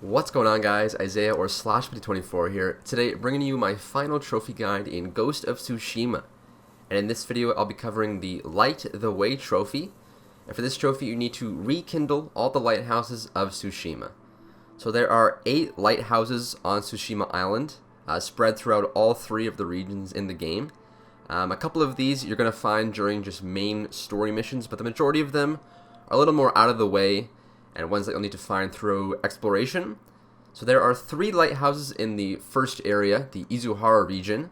What's going on, guys? Isaiah or Slash5024 here. Today, bringing you my final trophy guide in Ghost of Tsushima. And in this video, I'll be covering the Light the Way trophy. And for this trophy, you need to rekindle all the lighthouses of Tsushima. So there are 8 lighthouses on Tsushima Island, spread throughout all 3 of the regions in the game. A couple of these you're going to find during just main story missions, but the majority of them are a little more out of the way, and ones that you'll need to find through exploration. So there are 3 lighthouses in the first area, the Izuhara region.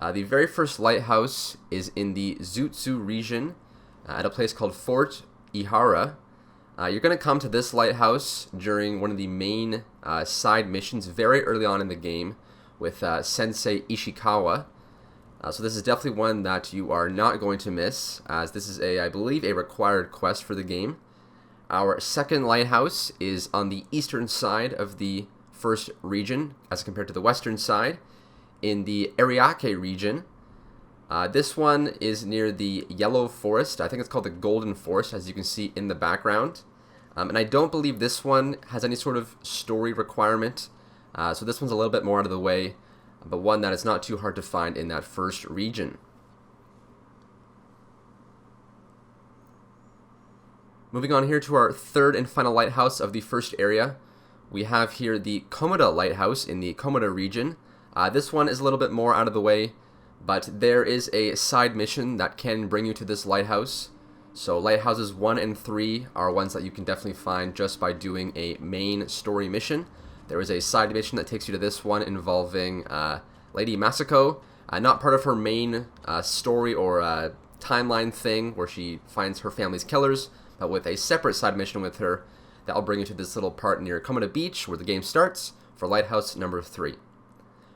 The very first lighthouse is in the Zutsu region, at a place called Fort Ihara. You're going to come to this lighthouse during one of the main side missions very early on in the game with Sensei Ishikawa. So this is definitely one that you are not going to miss, as this is, I believe, a required quest for the game. Our second lighthouse is on the eastern side of the first region as compared to the western side, in the Ariake region. This one is near the Yellow Forest. I think it's called the Golden Forest, as you can see in the background. And I don't believe this one has any sort of story requirement, so this one's a little bit more out of the way, but one that is not too hard to find in that first region. Moving on here to our third and final lighthouse of the first area, we have here the Komoda Lighthouse in the Komoda region. This one is a little bit more out of the way, but there is a side mission that can bring you to this lighthouse. So lighthouses 1 and 3 are ones that you can definitely find just by doing a main story mission. There is a side mission that takes you to this one involving Lady Masako, not part of her main story or timeline thing where she finds her family's killers, but with a separate side mission with her that will bring you to this little part near Komoda Beach where the game starts for lighthouse number 3.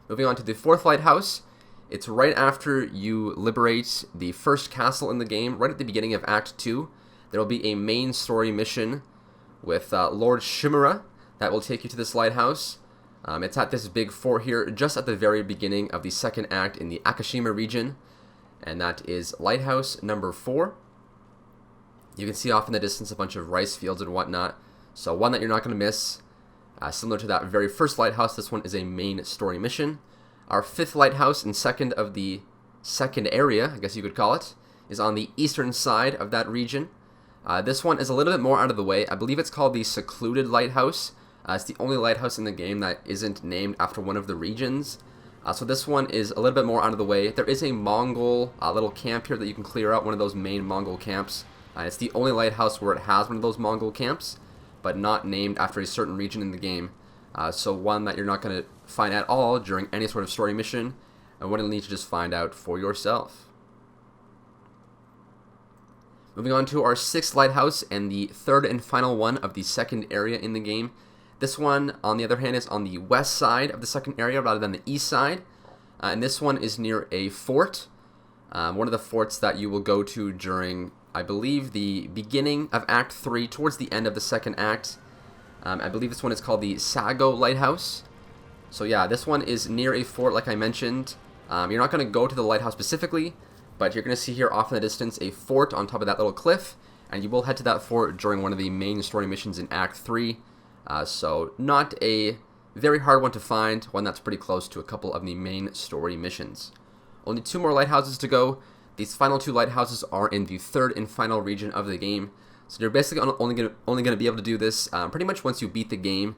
Moving on to the fourth lighthouse, it's right after you liberate the first castle in the game, right at the beginning of Act 2. There will be a main story mission with Lord Shimura that will take you to this lighthouse. It's at this big fort here, just at the very beginning of the second act in the Akashima region, and that is lighthouse number 4. You can see off in the distance a bunch of rice fields and whatnot, so one that you're not going to miss. Similar to that very first lighthouse, this one is a main story mission. Our fifth lighthouse and second of the second area, I guess you could call it, is on the eastern side of that region. This one is a little bit more out of the way. I believe it's called the Secluded Lighthouse. It's the only lighthouse in the game that isn't named after one of the regions. So this one is a little bit more out of the way. There is a Mongol little camp here that you can clear out, one of those main Mongol camps. It's the only lighthouse where it has one of those Mongol camps, but not named after a certain region in the game. So one that you're not going to find at all during any sort of story mission, and one you'll need to just find out for yourself. Moving on to our sixth lighthouse and the third and final one of the second area in the game. This one, on the other hand, is on the west side of the second area rather than the east side. And this one is near a fort, one of the forts that you will go to during, I believe, the beginning of Act 3, towards the end of the second act. I believe this one is called the Sago Lighthouse. So yeah, this one is near a fort, like I mentioned. You're not going to go to the lighthouse specifically, but you're going to see here off in the distance a fort on top of that little cliff, and you will head to that fort during one of the main story missions in Act 3. So not a very hard one to find, one that's pretty close to a couple of the main story missions. Only 2 more lighthouses to go. These final 2 lighthouses are in the third and final region of the game. So you're basically only going to be able to do this pretty much once you beat the game,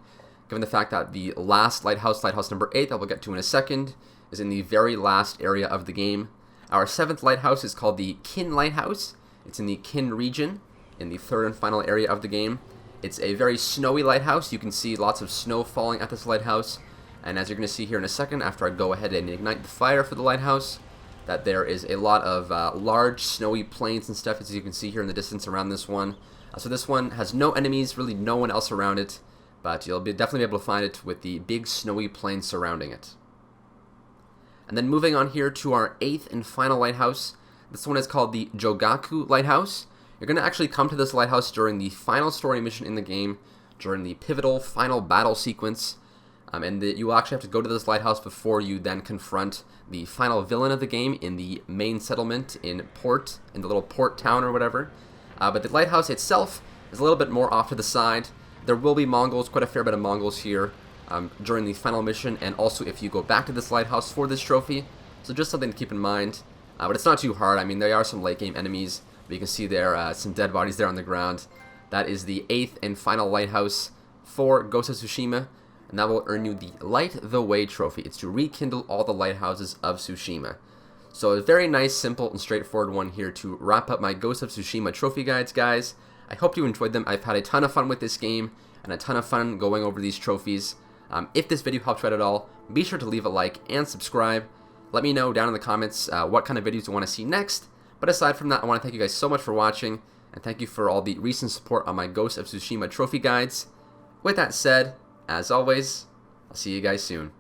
given the fact that the last lighthouse, lighthouse number 8, that we'll get to in a second, is in the very last area of the game. Our 7th lighthouse is called the Kin Lighthouse. It's in the Kin region, in the third and final area of the game. It's a very snowy lighthouse. You can see lots of snow falling at this lighthouse, and as you're going to see here in a second, after I go ahead and ignite the fire for the lighthouse, that there is a lot of large snowy plains and stuff, as you can see here in the distance around this one. So this one has no enemies, really no one else around it, but you'll definitely be able to find it with the big snowy plains surrounding it. And then moving on here to our 8th and final lighthouse. This one is called the Jogaku Lighthouse. You're going to actually come to this lighthouse during the final story mission in the game, during the pivotal final battle sequence. You will actually have to go to this lighthouse before you then confront the final villain of the game in the main settlement in the little port town or whatever. But the lighthouse itself is a little bit more off to the side. There will be Mongols, quite a fair bit of Mongols here during the final mission, and also if you go back to this lighthouse for this trophy. So just something to keep in mind. But it's not too hard. I mean, there are some late game enemies, but you can see there some dead bodies there on the ground. That is the 8th and final lighthouse for Ghost of Tsushima, and that will earn you the Light the Way trophy. It's to rekindle all the lighthouses of Tsushima. So a very nice, simple, and straightforward one here to wrap up my Ghost of Tsushima trophy guides, guys. I hope you enjoyed them. I've had a ton of fun with this game, and a ton of fun going over these trophies. If this video helped you out at all, be sure to leave a like and subscribe. Let me know down in the comments what kind of videos you want to see next. But aside from that, I want to thank you guys so much for watching, and thank you for all the recent support on my Ghost of Tsushima trophy guides. With that said, as always, I'll see you guys soon.